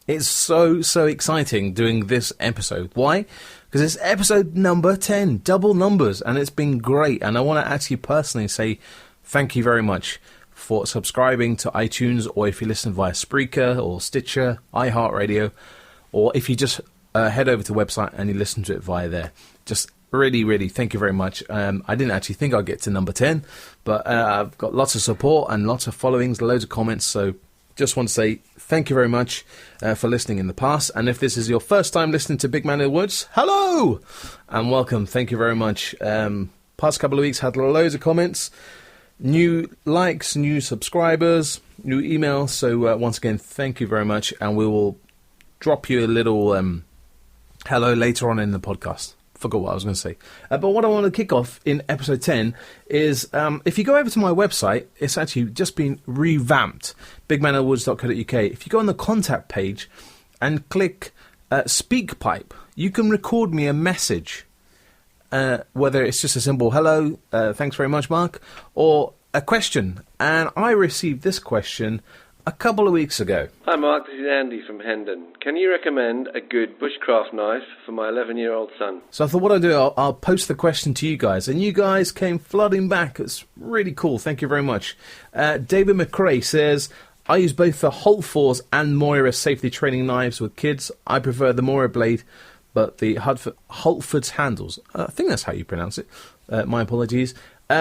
It's so exciting doing this episode. Why? Because it's episode number 10, double numbers, and it's been great. And I want to actually personally say thank you very much for subscribing to iTunes, or if you listen via Spreaker or Stitcher, iHeartRadio, or if you just head over to the website and you listen to it via there. Just really, thank you very much. I didn't actually think I'd get to number 10, but I've got lots of support and lots of followings, loads of comments, so just want to say thank you very much for listening in the past. And if this is your first time listening to Big Man in the Woods, hello and welcome. Thank you very much. Past couple of weeks had loads of comments, new likes, new subscribers, new emails. So once again, thank you very much. And we will drop you a little hello later on in the podcast. Forgot what I was going to say. But what I want to kick off in episode 10 is if you go over to my website, it's actually just been revamped, bigmanofwoods.co.uk. If you go on the contact page and click SpeakPipe, you can record me a message, whether it's just a simple hello, thanks very much, Mark, or a question. And I received this question a couple of weeks ago. Hi Mark, this is Andy from Hendon. Can you recommend a good bushcraft knife for my 11-year-old son? So I thought what I'll do, I'll post the question to you guys, and you guys came flooding back. It's really cool. Thank you very much. David McRae says, I use both the Holtfors and Moira safety training knives with kids. I prefer the Moira blade, but the Holtford's handles. I think that's how you pronounce it. My apologies.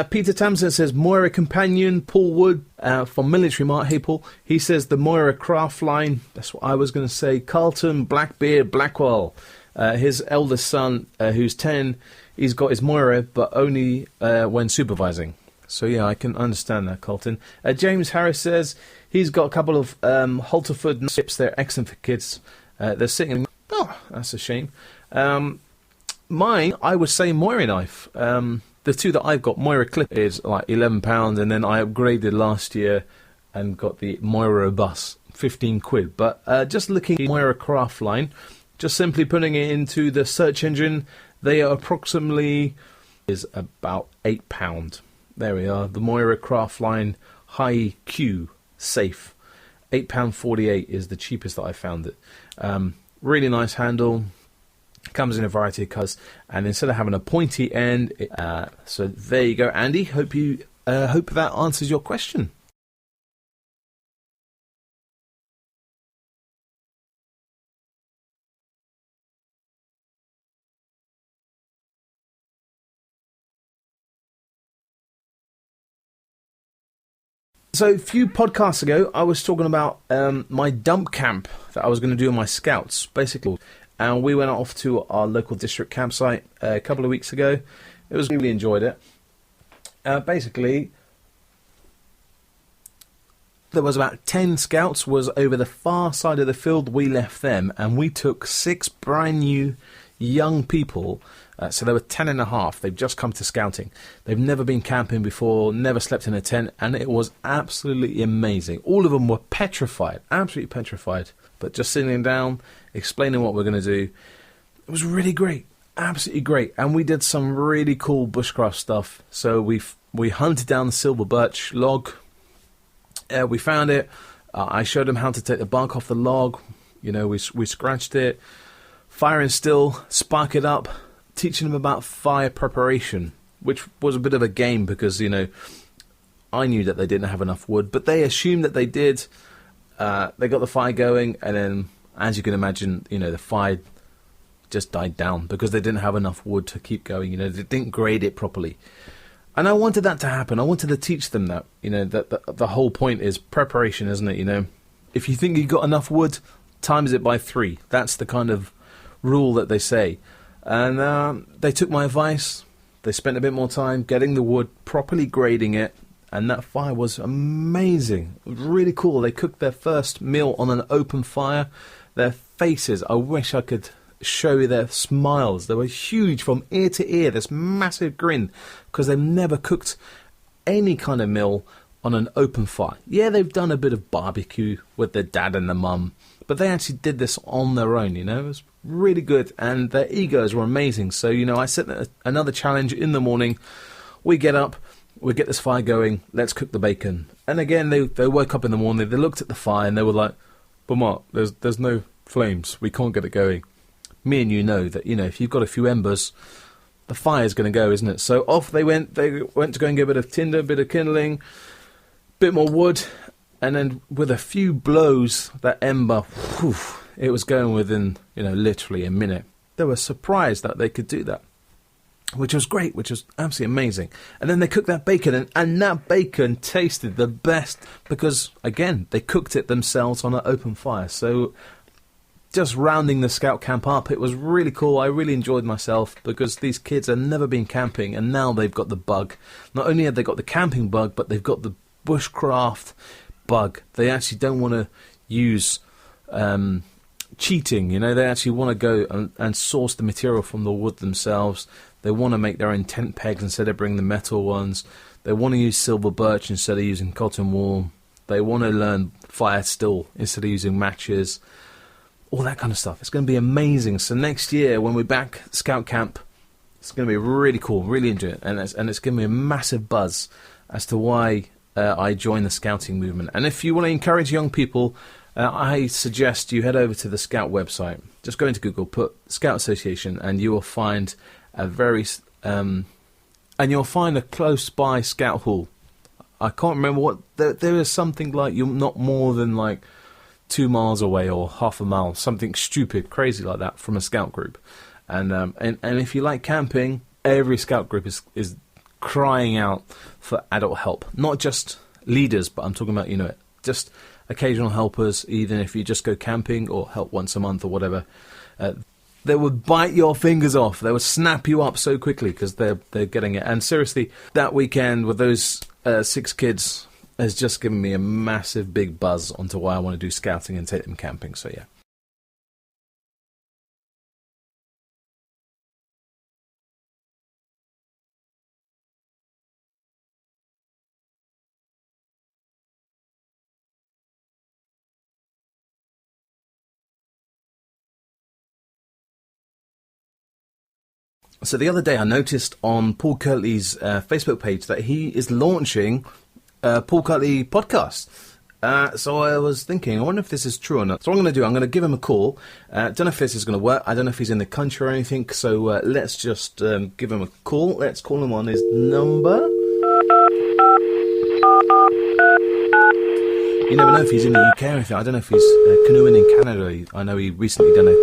Peter Tamsin says Moira Companion, Paul Wood from Military Mart. Hey Paul, he says the Moira Craft line. That's what I was going to say. Carlton, Blackbeard, Blackwell. His eldest son, who's 10, he's got his Moira, but only when supervising. So yeah, I can understand that, Carlton. James Harris says he's got a couple of Holterford knives. They're excellent for kids. They're sitting. Oh, that's a shame. Mine, I would say Moira knife. The two that I've got, Moira Clip, is like £11, and then I upgraded last year and got the Moira Bus, 15 quid. But just looking at Moira Craft line, just simply putting it into the search engine, they are approximately is about £8. There we are, the Moira Craft line High Q Safe, £8.48 is the cheapest that I found it. Really nice handle. Comes in a variety of colours, and instead of having a pointy end, so there you go, Andy. Hope that answers your question. So a few podcasts ago, I was talking about my dump camp that I was going to do with my scouts, basically. And we went off to our local district campsite a couple of weeks ago. It was really enjoyed it. Basically, there was about 10 scouts was over the far side of the field. We left them, and we took 6 brand new young people. So they were 10 and a half. They've just come to scouting. They've never been camping before, never slept in a tent, and it was absolutely amazing. All of them were petrified, absolutely petrified. But just sitting down, explaining what we're going to do, it was really great, absolutely great. And we did some really cool bushcraft stuff. So we hunted down the silver birch log. We found it. I showed them how to take the bark off the log. You know, we scratched it, fire and still, spark it up, teaching them about fire preparation, which was a bit of a game because, you know, I knew that they didn't have enough wood, but they assumed that they did. They got the fire going, and then, as you can imagine, you know, the fire just died down because they didn't have enough wood to keep going. You know, they didn't grade it properly. And I wanted that to happen. I wanted to teach them that, you know, that the whole point is preparation, isn't it? You know, if you think you've got enough wood, times it by 3. That's the kind of rule that they say. And they took my advice. They spent a bit more time getting the wood, properly grading it, and that fire was amazing. It was really cool. They cooked their first meal on an open fire. Their faces, I wish I could show you their smiles. They were huge from ear to ear, this massive grin, because they've never cooked any kind of meal on an open fire. Yeah, they've done a bit of barbecue with their dad and the mum, but they actually did this on their own, you know. It was really good, and their egos were amazing. So, you know, I set another challenge in the morning. We get up, we get this fire going, let's cook the bacon. And again, they woke up in the morning, they looked at the fire, and they were like, but Mark, there's no flames. We can't get it going. Me and you know that, if you've got a few embers, the fire's going to go, isn't it? So off they went. They went to go and get a bit of tinder, a bit of kindling, bit more wood, and then with a few blows, that ember, whew, it was going within, literally a minute. They were surprised that they could do that, which was great, which was absolutely amazing. And then they cooked that bacon, and that bacon tasted the best because, again, they cooked it themselves on an open fire. So just rounding the scout camp up, it was really cool. I really enjoyed myself because these kids have never been camping, and now they've got the bug. Not only have they got the camping bug, but they've got the bushcraft bug. They actually don't want to use cheating, they actually want to go and source the material from the wood themselves. They want to make their own tent pegs instead of bringing the metal ones. They want to use silver birch instead of using cotton wool. They want to learn fire still instead of using matches. All that kind of stuff. It's going to be amazing. So next year when we're back at Scout Camp, it's going to be really cool, really enjoy it. And it's giving me a massive buzz as to why I joined the scouting movement. And if you want to encourage young people, I suggest you head over to the Scout website. Just go into Google, put Scout Association, and you will find and you'll find a close by Scout Hall. I can't remember what there is something like you're not more than like 2 miles away or half a mile, something stupid, crazy like that from a Scout group. And if you like camping, every Scout group is crying out for adult help, not just leaders, but I'm talking about just occasional helpers, even if you just go camping or help once a month or whatever. They would bite your fingers off. They would snap you up so quickly because they're getting it. And seriously, that weekend with those 6 kids has just given me a massive big buzz onto why I want to do scouting and take them camping. So yeah. So the other day I noticed on Paul Kirtley's Facebook page that he is launching Paul Kirtley podcast. So I was thinking, I wonder if this is true or not. So what I'm going to do, I'm going to give him a call. Don't know if this is going to work. I don't know if he's in the country or anything. So let's just give him a call. Let's call him on his number. You never know if he's in the UK or anything. I don't know if he's canoeing in Canada. I know he recently done a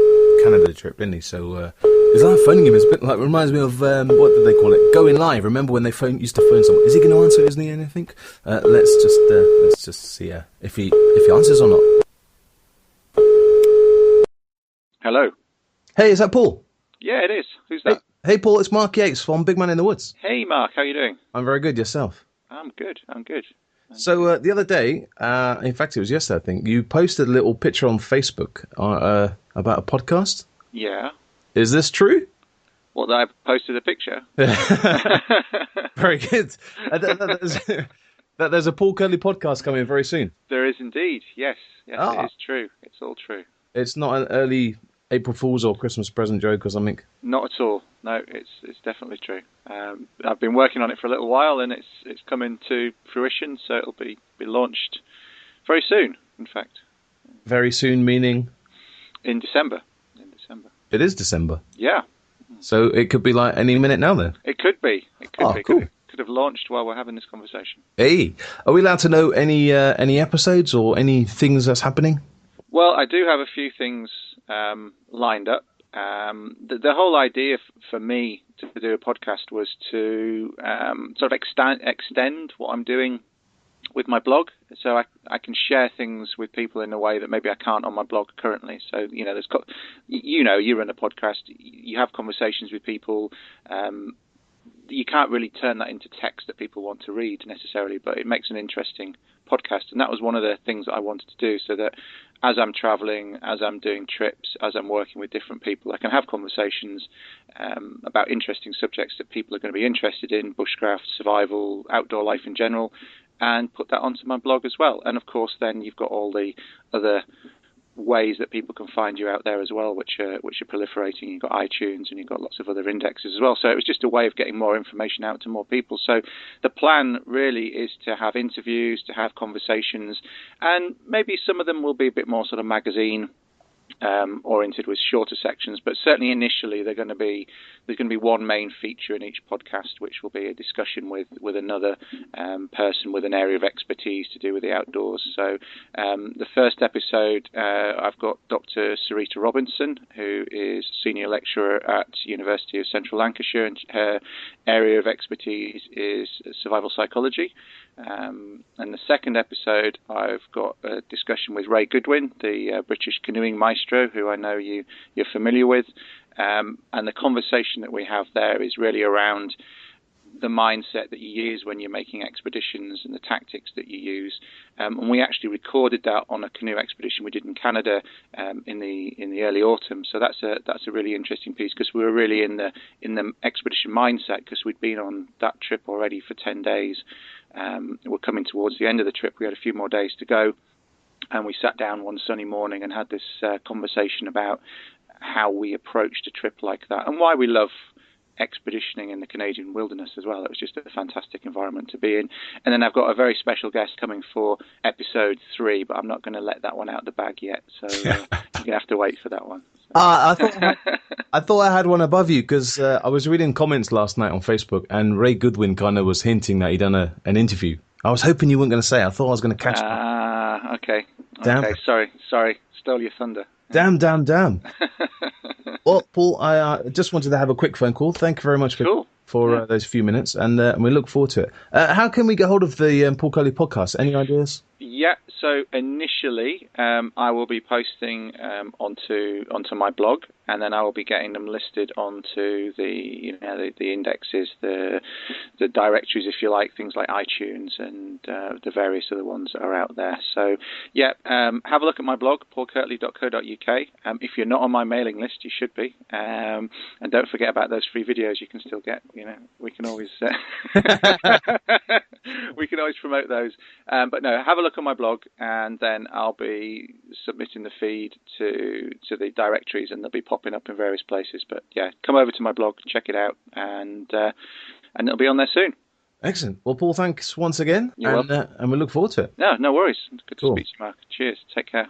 Canada trip, didn't he? So it's like phoning him. It's a bit like, reminds me of, what did they call it? Going live. Remember when they used to phone someone? Is he going to answer, isn't he, anything? Let's just see if he answers or not. Hello. Hey, is that Paul? Yeah, it is. Who's that? Hey, Paul, it's Mark Yates from Big Man in the Woods. Hey, Mark, how are you doing? I'm very good. Yourself? I'm good. So the other day, in fact, it was yesterday, I think, you posted a little picture on Facebook about a podcast. Yeah. Is this true? What, that I posted a picture? Very good. There's a Paul Kirtley podcast coming very soon. There is indeed. Yes, It is true. It's all true. It's not an early April Fool's or Christmas present joke or something? Not at all. No, it's definitely true. I've been working on it for a little while, and it's coming to fruition, so it'll be launched very soon, in fact. Very soon, meaning? In December. It is December? Yeah. So it could be like any minute now then? It could be. Cool. Could have launched while we're having this conversation. Hey, are we allowed to know any episodes or any things that's happening? Well, I do have a few things lined up. The whole idea for me to do a podcast was to sort of extend what I'm doing with my blog, so I can share things with people in a way that maybe I can't on my blog currently. So you run a podcast, you have conversations with people. You can't really turn that into text that people want to read necessarily, but it makes an interesting podcast. And that was one of the things that I wanted to do, so that as I'm traveling, as I'm doing trips, as I'm working with different people, I can have conversations about interesting subjects that people are going to be interested in, bushcraft, survival, outdoor life in general, and put that onto my blog as well. And of course, then you've got all the other ways that people can find you out there as well, which are proliferating. You've got iTunes and you've got lots of other indexes as well. So it was just a way of getting more information out to more people. So the plan really is to have interviews, to have conversations, and maybe some of them will be a bit more sort of magazine oriented with shorter sections, but certainly initially there's going to be one main feature in each podcast, which will be a discussion with another person with an area of expertise to do with the outdoors. So the first episode, I've got Dr. Sarita Robinson, who is senior lecturer at University of Central Lancashire, and her area of expertise is survival psychology. And the second episode, I've got a discussion with Ray Goodwin, the British canoeing maestro, who I know you're familiar with. And the conversation that we have there is really around the mindset that you use when you're making expeditions and the tactics that you use. And we actually recorded that on a canoe expedition we did in Canada in the early autumn. So that's a really interesting piece, because we were really in the expedition mindset, because we'd been on that trip already for 10 days. We're coming towards the end of the trip. We had a few more days to go, and we sat down one sunny morning and had this conversation about how we approached a trip like that and why we love expeditioning in the Canadian wilderness as well. It was just a fantastic environment to be in. And then I've got a very special guest coming for episode 3, but I'm not going to let that one out of the bag yet, so you're going to have to wait for that one. I thought I had one above you, because I was reading comments last night on Facebook, and Ray Goodwin kind of was hinting that he'd done an interview. I was hoping you weren't going to say it. I thought I was going to catch it. Okay. Damn. Okay, sorry. Stole your thunder. Damn. Well, Paul, I just wanted to have a quick phone call. Thank you very much for those few minutes, and we look forward to it. How can we get hold of the Paul Kirtley podcast? Any ideas? Yeah, so initially I will be posting onto my blog, and then I will be getting them listed onto the indexes, the directories, if you like, things like iTunes and the various other ones that are out there. So yeah, have a look at my blog, paulkirtley.co.uk. If you're not on my mailing list, you should be, and don't forget about those free videos you can still get. We can always we can always promote those. But no, have a look on my blog, and then I'll be submitting the feed to the directories, and they'll be popping up in various places. But yeah, come over to my blog, check it out, and it'll be on there soon. Excellent. Well, Paul, thanks once again, You're welcome. And we look forward to it. No worries. It's good to Cool. speak to you, Mark. Cheers. Take care.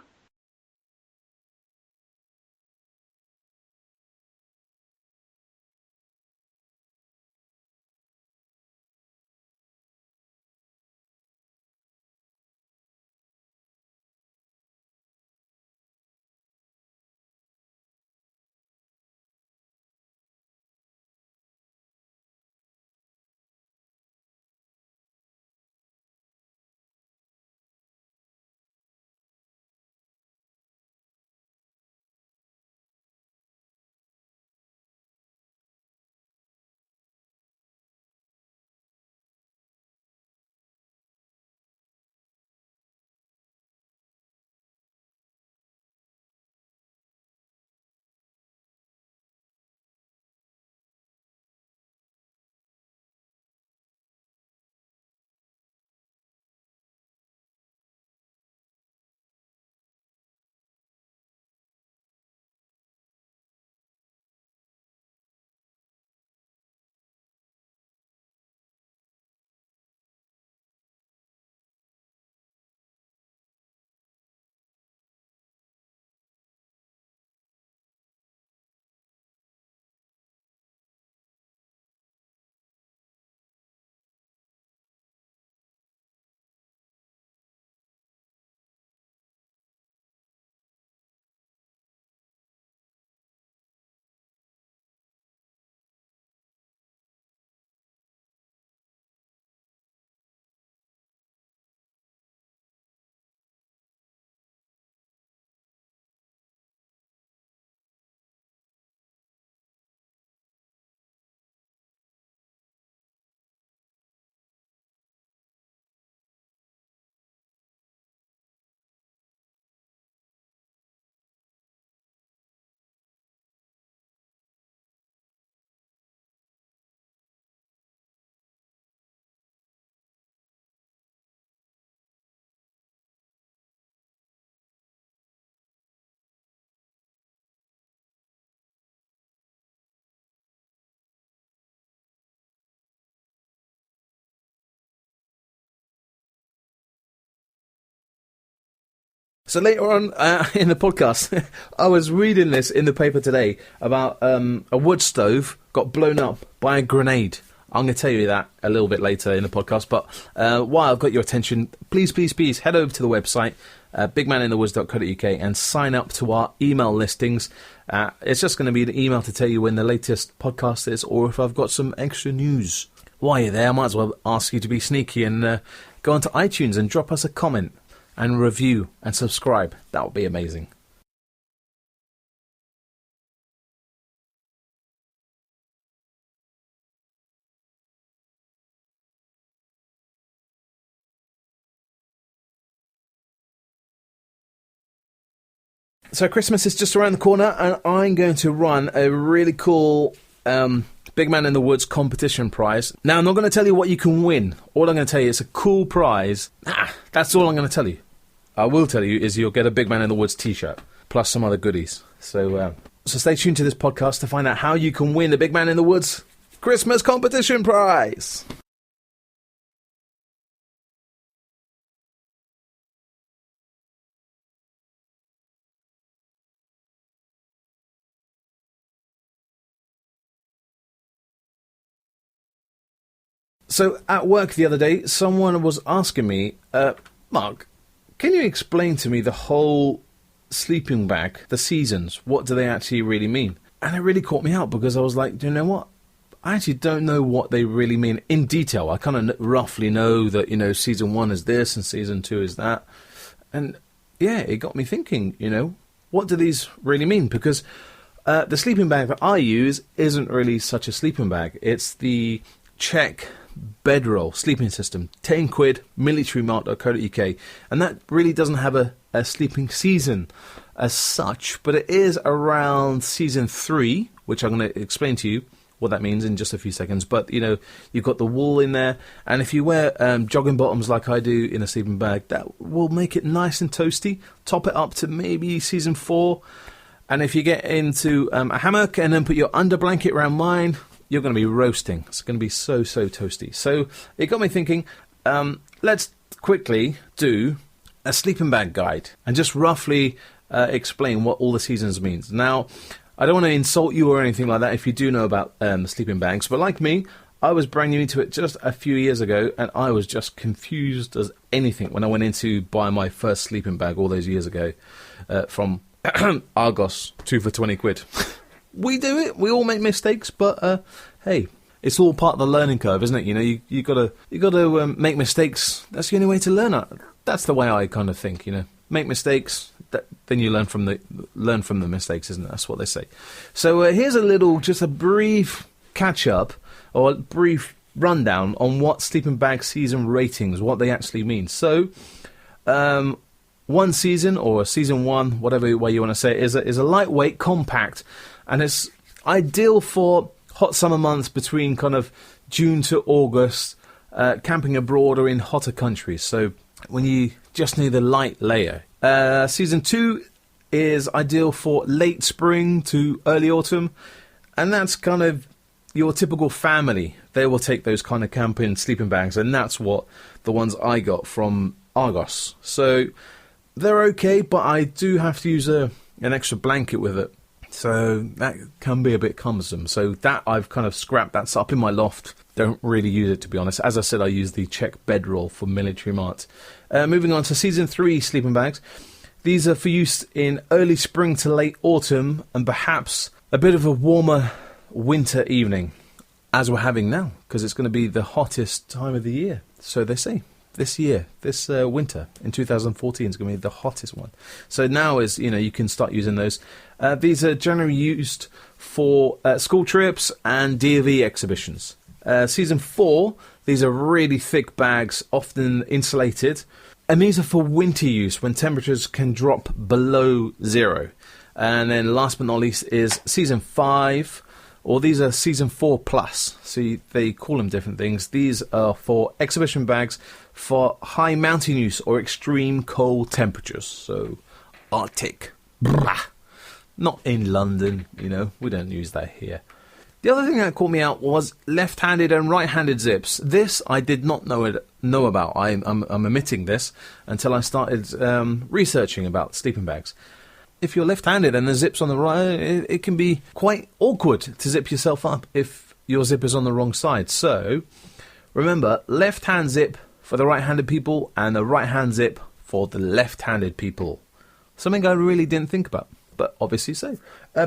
So later on in the podcast, I was reading this in the paper today about a wood stove got blown up by a grenade. I'm going to tell you that a little bit later in the podcast, but while I've got your attention, please head over to the website, bigmaninthewoods.co.uk, and sign up to our email listings. It's just going to be the email to tell you when the latest podcast is, or if I've got some extra news. While you're there, I might as well ask you to be sneaky and go onto iTunes and drop us a comment and review and subscribe. That would be amazing. So Christmas is just around the corner, and I'm going to run a really cool Big Man in the Woods competition prize. Now, I'm not going to tell you what you can win. All I'm going to tell you is a cool prize. That's all I'm going to tell you. I will tell you is you'll get a Big Man in the Woods t-shirt, plus some other goodies. So stay tuned to this podcast to find out how you can win the Big Man in the Woods Christmas competition prize. So at work the other day, someone was asking me, Mark, can you explain to me the whole sleeping bag, the seasons? What do they actually really mean? And it really caught me out because I was like, do you know what? I actually don't know what they really mean in detail. I kind of roughly know that, season 1 is this and season 2 is that. And yeah, it got me thinking, what do these really mean? Because the sleeping bag that I use isn't really such a sleeping bag. It's the Czech bedroll sleeping system, £10, militarymart.co.uk, and that really doesn't have a sleeping season as such, but it is around season 3, which I'm going to explain to you what that means in just a few seconds. But you've got the wool in there, and if you wear jogging bottoms like I do in a sleeping bag, that will make it nice and toasty. Top it up to maybe season 4, and if you get into a hammock and then put your under blanket around mine, you're going to be roasting. It's going to be so toasty. So it got me thinking, let's quickly do a sleeping bag guide and just roughly explain what all the seasons means. Now, I don't want to insult you or anything like that if you do know about sleeping bags, but like me, I was brand new into it just a few years ago, and I was just confused as anything when I went in to buy my first sleeping bag all those years ago from Argos, 2 for 20 quid. We do it. We all make mistakes, but hey, it's all part of the learning curve, isn't it? You gotta make mistakes. That's the only way to learn. That's the way I kind of think. Make mistakes, then you learn from the mistakes, isn't it? That's what they say. So here's just a brief catch up or a brief rundown on what sleeping bag season ratings, what they actually mean. So, one season or season 1, whatever way you want to say it, is a lightweight, compact. And it's ideal for hot summer months between kind of June to August, camping abroad or in hotter countries. So when you just need the light layer. Season 2 is ideal for late spring to early autumn. And that's kind of your typical family. They will take those kind of camping sleeping bags. And that's what the ones I got from Argos. So they're okay, but I do have to use an extra blanket with it. So that can be a bit cumbersome. So that I've kind of scrapped. That's up in my loft. Don't really use it, to be honest. As I said, I use the Czech bedroll for Military Mart. Moving on to season 3 sleeping bags. These are for use in early spring to late autumn and perhaps a bit of a warmer winter evening, as we're having now, because it's going to be the hottest time of the year. So they say. This year, this winter in 2014 is going to be the hottest one. So now you can start using those. These are generally used for school trips and DV exhibitions. Season 4, these are really thick bags, often insulated. And these are for winter use when temperatures can drop below 0. And then last but not least is season 5. Or these are season 4 plus, so they call them different things. These are for exhibition bags for high mountain use or extreme cold temperatures. So Arctic, not in London, we don't use that here. The other thing that caught me out was left-handed and right-handed zips. This I did not know about. I'm omitting this until I started researching about sleeping bags. If you're left-handed and the zip's on the right, it can be quite awkward to zip yourself up if your zip is on the wrong side. So remember, left-hand zip for the right-handed people and the right-hand zip for the left-handed people. Something I really didn't think about, but obviously so.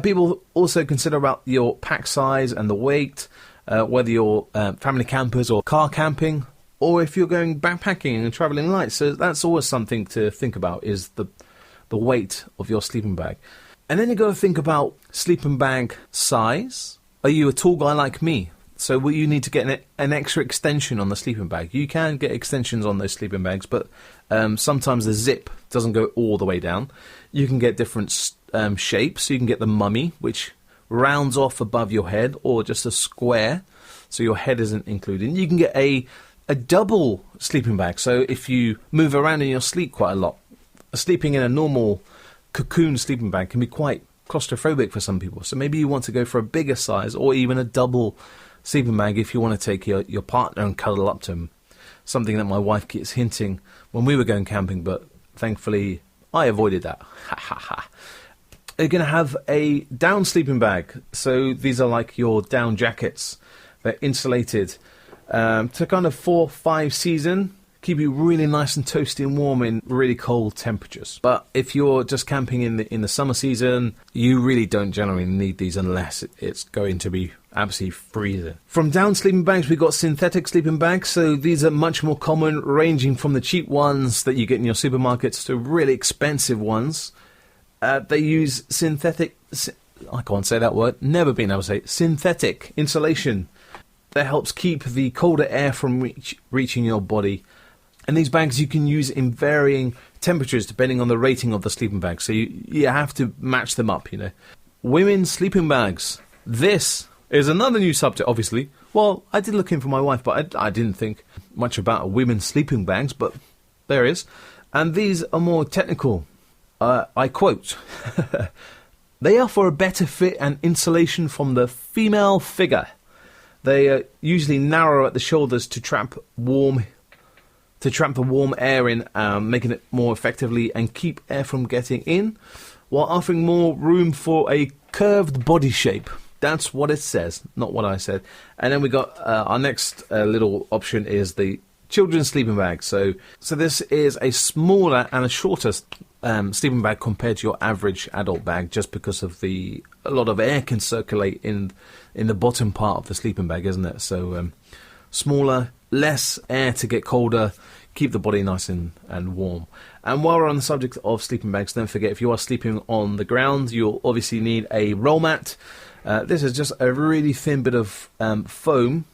People also consider about your pack size and the weight, whether you're family campers or car camping, or if you're going backpacking and travelling light. So that's always something to think about, is the weight of your sleeping bag. And then you've got to think about sleeping bag size. Are you a tall guy like me? So will you need to get an extra extension on the sleeping bag? You can get extensions on those sleeping bags, but sometimes the zip doesn't go all the way down. You can get different shapes. You can get the mummy, which rounds off above your head, or just a square, so your head isn't included. You can get a double sleeping bag, so if you move around in your sleep quite a lot, sleeping in a normal cocoon sleeping bag can be quite claustrophobic for some people. So maybe you want to go for a bigger size, or even a double sleeping bag if you want to take your partner and cuddle up to him. Something that my wife keeps hinting when we were going camping, but thankfully I avoided that. Ha ha ha. You're going to have a down sleeping bag. So these are like your down jackets. They're insulated to kind of 4-5 season. Keep you really nice and toasty and warm in really cold temperatures. But if you're just camping in the summer season, you really don't generally need these unless it's going to be absolutely freezing. From down sleeping bags, we've got synthetic sleeping bags. So these are much more common, ranging from the cheap ones that you get in your supermarkets to really expensive ones. They use synthetic, I can't say that word, never been able to say it, synthetic insulation that helps keep the colder air from reaching your body. And these bags you can use in varying temperatures depending on the rating of the sleeping bag. So you have to match them up, you know. Women's sleeping bags. This is another new subject, obviously. Well, I did look in for my wife, but I didn't think much about women's sleeping bags, but there is. And these are more technical. I quote, "They are for a better fit and insulation from the female figure. They are usually narrow at the shoulders to trap the warm air in, making it more effectively and keep air from getting in, while offering more room for a curved body shape." That's what it says, not what I said. And then we got our next little option is the children's sleeping bag. So this is a smaller and a shorter sleeping bag compared to your average adult bag, just because of a lot of air can circulate in the bottom part of the sleeping bag, isn't it? So smaller, less air to get colder, keep the body nice and warm. And while we're on the subject of sleeping bags, don't forget, if you are sleeping on the ground, you'll obviously need a roll mat. This is just a really thin bit of foam,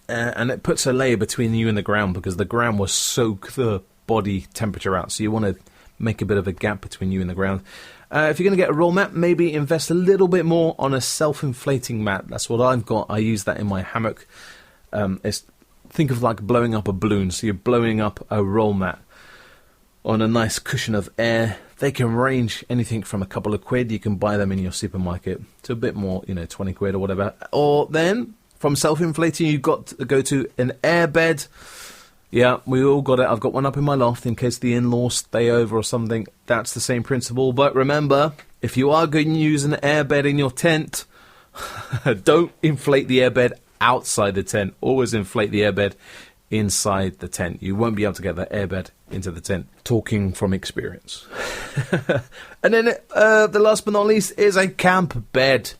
and it puts a layer between you and the ground, because the ground will soak the body temperature out. So you want to make a bit of a gap between you and the ground. If you're going to get a roll mat, maybe invest a little bit more on a self-inflating mat. That's what I've got. I use that in my hammock. Think of like blowing up a balloon. So you're blowing up a roll mat on a nice cushion of air. They can range anything from a couple of quid. You can buy them in your supermarket to a bit more, 20 quid or whatever. Or then, from self-inflating, you've got to go to an air bed. Yeah, we all got it. I've got one up in my loft in case the in-laws stay over or something. That's the same principle. But remember, if you are going to use an air bed in your tent, don't inflate the air bed outside the tent. Always inflate the air bed inside the tent. You won't be able to get that air bed into the tent. Talking from experience. And then the last but not least is a camp bed.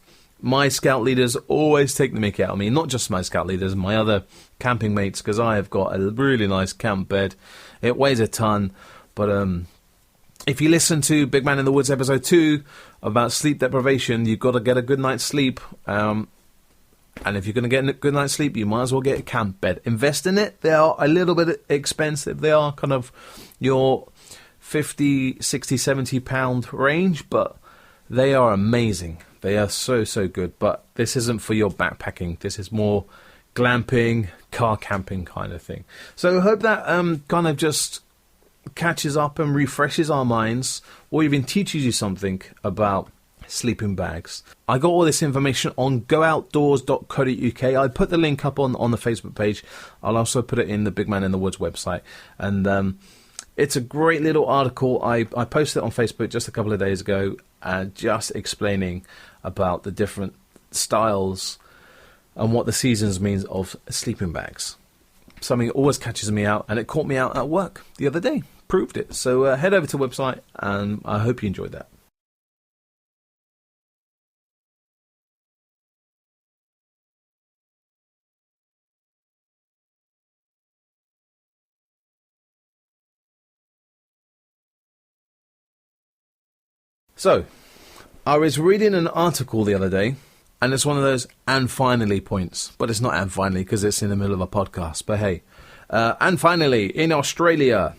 My scout leaders always take the mickey out of me. Not just my scout leaders, my other camping mates, because I have got a really nice camp bed. It weighs a ton, but if you listen to Big Man in the Woods episode 2 about sleep deprivation, you've got to get a good night's sleep. And if you're going to get a good night's sleep, you might as well get a camp bed. Invest in it. They are a little bit expensive. They are kind of your 50, 60, 70 pound range, but they are amazing. They are so, so good. But this isn't for your backpacking. This is more glamping, car camping kind of thing. So I hope that kind of just catches up and refreshes our minds, or even teaches you something about sleeping bags. I got all this information on gooutdoors.co.uk. I put the link up on the Facebook page. I'll also put it in the Big Man in the Woods website. And it's a great little article. I posted it on Facebook just a couple of days ago, just explaining about the different styles and what the seasons means of sleeping bags. Something that always catches me out, and it caught me out at work the other day. Proved it. So head over to the website, and I hope you enjoyed that. So, I was reading an article the other day, and it's one of those "and finally" points. But it's not "and finally" because it's in the middle of a podcast. But hey, and finally, in Australia,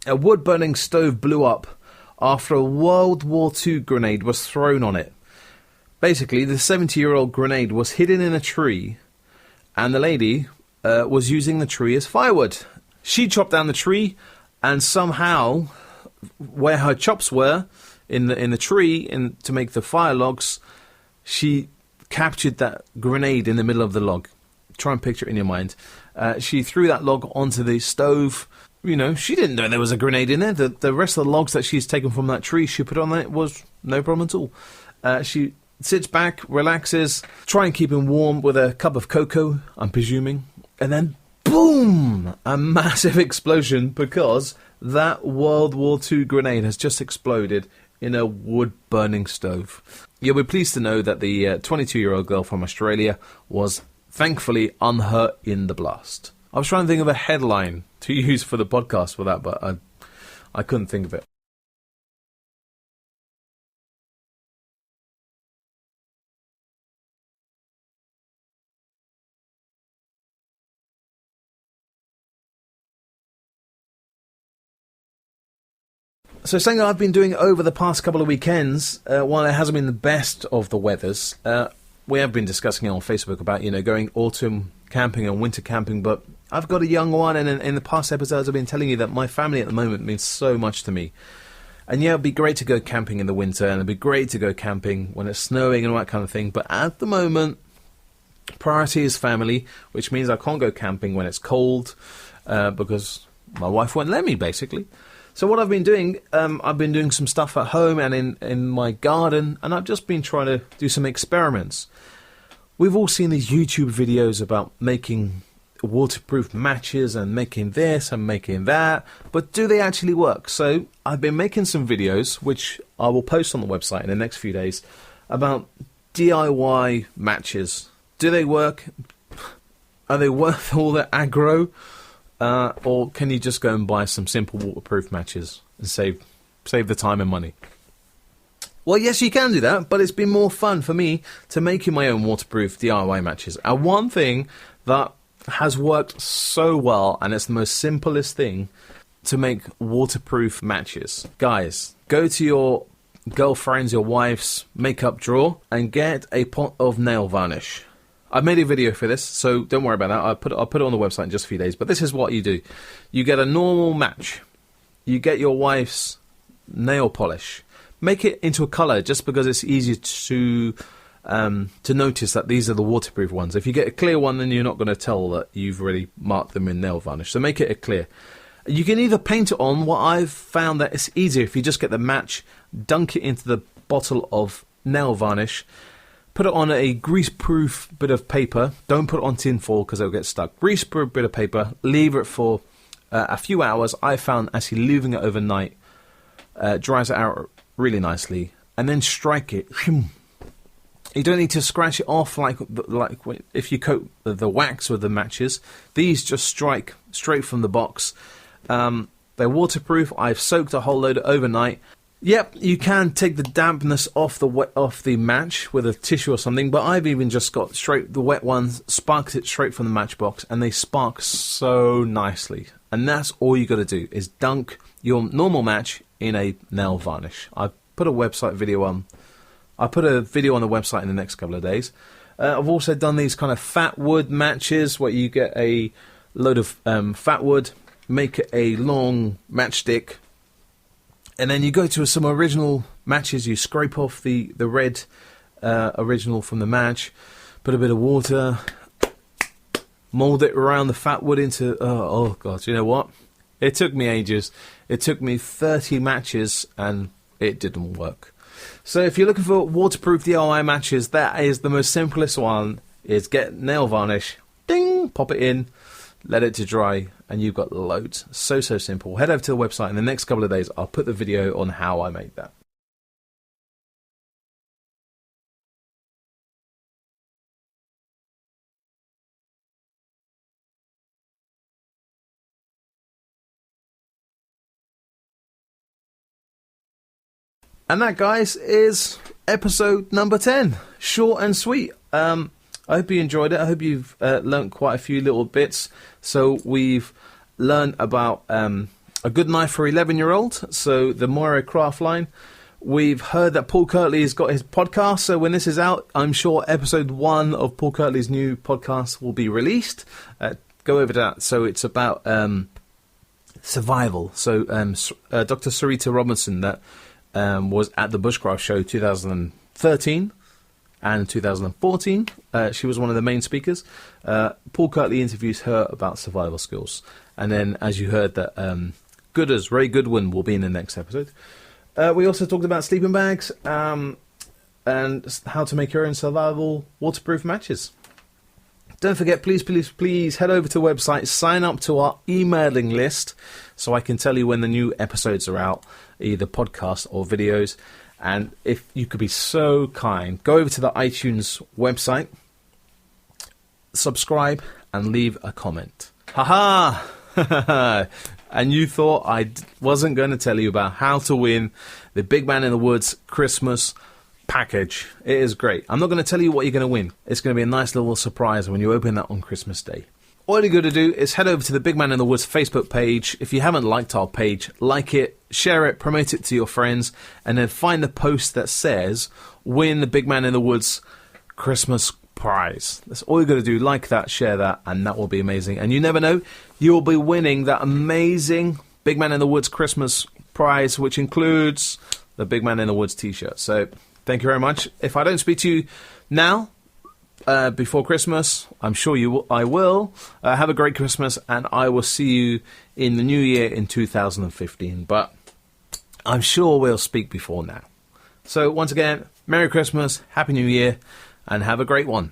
a wood-burning stove blew up after a World War II grenade was thrown on it. Basically, the 70-year-old grenade was hidden in a tree, and the lady was using the tree as firewood. She chopped down the tree, and somehow, where her chops were, in the tree to make the fire logs, she captured that grenade in the middle of the log. Try and picture it in your mind. She threw that log onto the stove. You know, she didn't know there was a grenade in there. The rest of the logs that she's taken from that tree, she put on there, was no problem at all. She sits back, relaxes, try and keep him warm with a cup of cocoa, I'm presuming, and then boom! A massive explosion because that World War II grenade has just exploded in a wood-burning stove. You'll be pleased to know that the 22-year-old girl from Australia was thankfully unhurt in the blast. I was trying to think of a headline to use for the podcast for that, but I couldn't think of it. So something I've been doing over the past couple of weekends, while it hasn't been the best of the weathers, we have been discussing it on Facebook about, going autumn camping and winter camping, but I've got a young one, and in the past episodes I've been telling you that my family at the moment means so much to me. And yeah, it'd be great to go camping in the winter, and it'd be great to go camping when it's snowing and all that kind of thing, but at the moment, priority is family, which means I can't go camping when it's cold, because my wife won't let me, basically. So what I've been doing some stuff at home and in my garden, and I've just been trying to do some experiments. We've all seen these YouTube videos about making waterproof matches and making this and making that, but do they actually work? So I've been making some videos, which I will post on the website in the next few days, about DIY matches. Do they work? Are they worth all the aggro? Or can you just go and buy some simple waterproof matches and save the time and money? Well, yes, you can do that, but it's been more fun for me to making my own waterproof DIY matches. And one thing that has worked so well, and it's the most simplest thing to make waterproof matches. Guys, go to your girlfriend's, your wife's makeup drawer and get a pot of nail varnish. I've made a video for this, so don't worry about that. I'll put it on the website in just a few days. But this is what you do. You get a normal match. You get your wife's nail polish. Make it into a colour just because it's easier to notice that these are the waterproof ones. If you get a clear one, then you're not going to tell that you've already marked them in nail varnish. So make it a clear. You can either paint it on. What I've found that it's easier if you just get the match, dunk it into the bottle of nail varnish, put it on a grease-proof bit of paper. Don't put it on tin foil because it'll get stuck. Grease-proof bit of paper. Leave it for a few hours. I found actually leaving it overnight dries it out really nicely. And then strike it. You don't need to scratch it off like if you coat the wax with the matches. These just strike straight from the box. They're waterproof. I've soaked a whole load overnight. Yep, you can take the dampness off the match with a tissue or something, but I've even just got straight the wet ones, sparked it straight from the matchbox, and they spark so nicely. And that's all you got to do is dunk your normal match in a nail varnish. I put a video on the website in the next couple of days. I've also done these kind of fat wood matches where you get a load of fat wood, make it a long matchstick, and then you go to some original matches. You scrape off the red original from the match, put a bit of water, mould it around the fat wood into... Oh, God, you know what? It took me ages. It took me 30 matches, and it didn't work. So if you're looking for waterproof DIY matches, that is the most simplest one, is get nail varnish, ding, pop it in, let it to dry, and you've got loads. So simple. Head over to the website. In the next couple of days, I'll put the video on how I made that. And that, guys, is episode number 10. Short and sweet. I hope you enjoyed it. I hope you've learnt quite a few little bits. So we've learned about a good knife for 11-year-old. So the Moira craft line. We've heard that Paul Kirtley has got his podcast. So when this is out, I'm sure episode 1 of Paul Kirtley's new podcast will be released. Go over to that. So it's about survival. So Dr. Sarita Robinson, that was at the Bushcraft Show 2013 and 2014. She was one of the main speakers. Paul Kirtley interviews her about survival skills. And then, as you heard, that Ray Goodwin will be in the next episode. We also talked about sleeping bags and how to make your own survival waterproof matches. Don't forget, please head over to the website, sign up to our emailing list so I can tell you when the new episodes are out, either podcast or videos. And if you could be so kind, go over to the iTunes website, subscribe, and leave a comment. Haha! And you thought I wasn't going to tell you about how to win the Big Man in the Woods Christmas package. It is great. I'm not going to tell you what you're going to win. It's going to be a nice little surprise when you open that on Christmas Day. All you're going to do is head over to the Big Man in the Woods Facebook page. If you haven't liked our page, like it, share it, promote it to your friends, and then find the post that says, win the Big Man in the Woods Christmas prize. That's all you're going to do. Like that, share that, and that will be amazing. And you never know, you will be winning that amazing Big Man in the Woods Christmas prize, which includes the Big Man in the Woods t-shirt. So thank you very much. If I don't speak to you now, before Christmas, I'm sure I will. Have a great Christmas, and I will see you in the new year in 2015. But I'm sure we'll speak before now. So once again, Merry Christmas, Happy New Year, and have a great one.